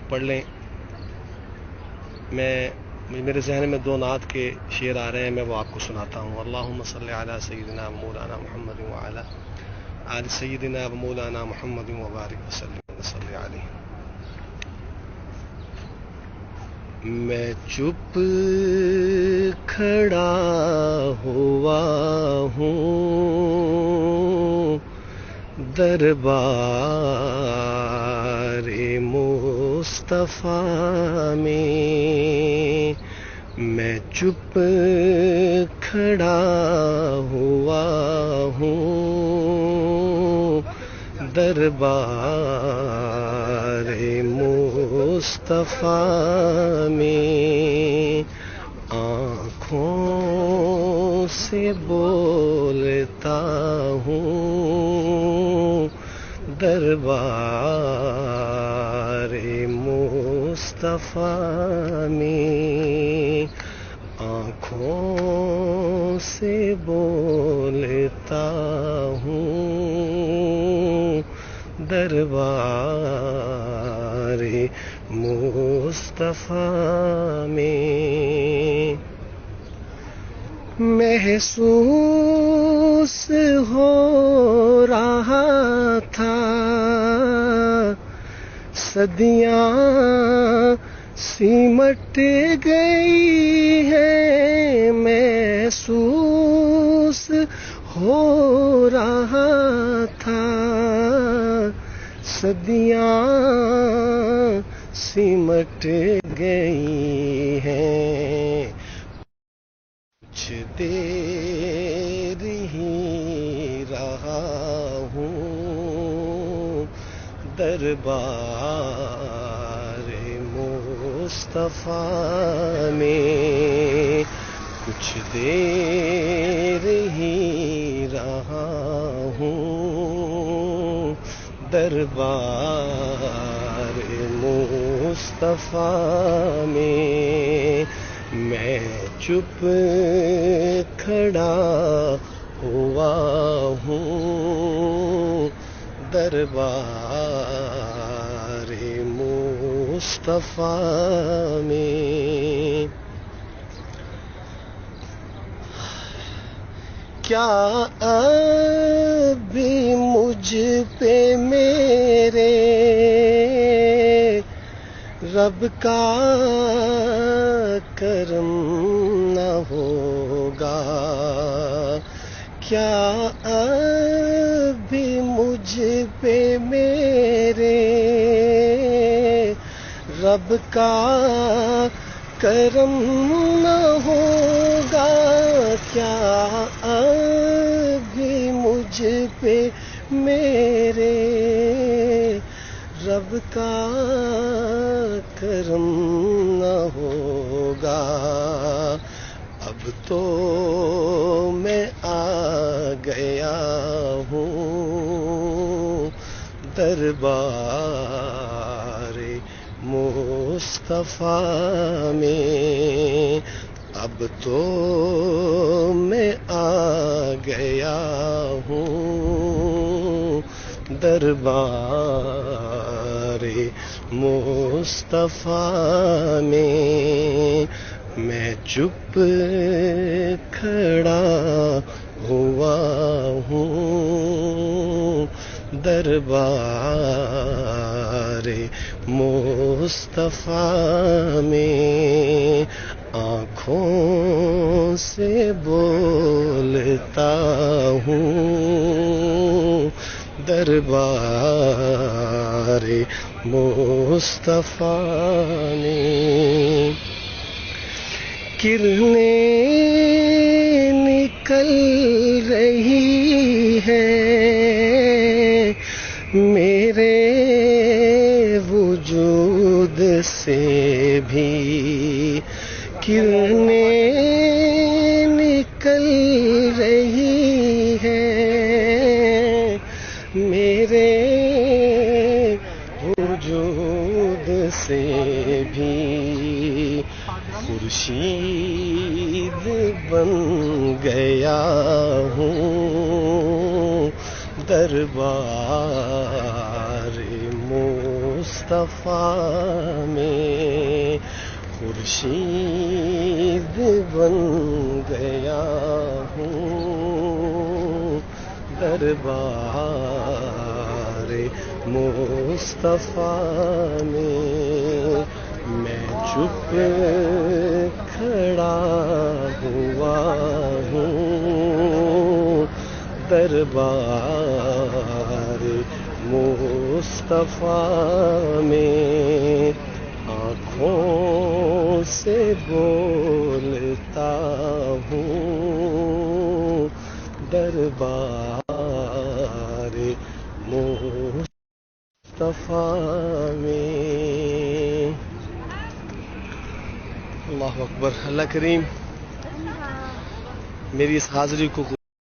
پڑھ لیں. میرے ذہن میں 2 نعت کے شعر آ رہے ہیں، میں وہ آپ کو سناتا ہوں. اللہم صلی علی سیدنا مولانا محمد وعلی آل سیدنا مولانا محمد وبارک وسلم وصلی علیہ. میں چپ کھڑا ہوا ہوں دربار مصطفیٰ میں، میں چپ کھڑا ہوا ہوں دربار مصطفیٰ میں، آنکھوں سے بولتا ہوں دربار مصطفیٰ میں، آنکھوں سے بولتا ہوں دربار مصطفیٰ میں. محسوس ہو رہا تھا صدیاں سمٹ گئی ہیں، محسوس ہو رہا تھا صدیاں سمٹ گئی ہیں، کچھ دیر ہی رہا ہوں دربار مصطفیٰ میں، کچھ دیر ہی رہا ہوں دربار مصطفیٰ میں، میں چپ کھڑا ہوا ہوں دربار مصطفیٰ میں. کیا ابھی مجھ پہ میرے رب کا کرم نہ ہوگا؟ کیا ابھی مجھ پہ میرے رب کا کرم نہ ہوگا؟ کیا ابھی مجھ پہ میرے رب کا کرم نہ ہوگا؟ اب تو میں آ گیا ہوں دربار مصطفیٰ میں، اب تو میں آ گیا ہوں دربار مصطفیٰ میں، میں چپ کھڑا ہوا ہوں دربار مصطفیٰ میں، آنکھوں سے بولتا ہوں دربار مصطفیٰ میں. کرنیں نکل رہی ہیں میرے وجود سے بھی، کرنیں نکل رہی ہیں میرے وجود سے بھی، خورشید بن گیا ہوں دربار مصطفیٰ میں خورشید بن گیا ہوں، دربار مصطفیٰ میں چپ کھڑا ہوا ہوں، دربار مصطفیٰ میں آنکھوں سے بولتا ہوں، دربار مصطفیٰ میں۔ اللہ اکبر۔ اللہ کریم میری اس حاضری کو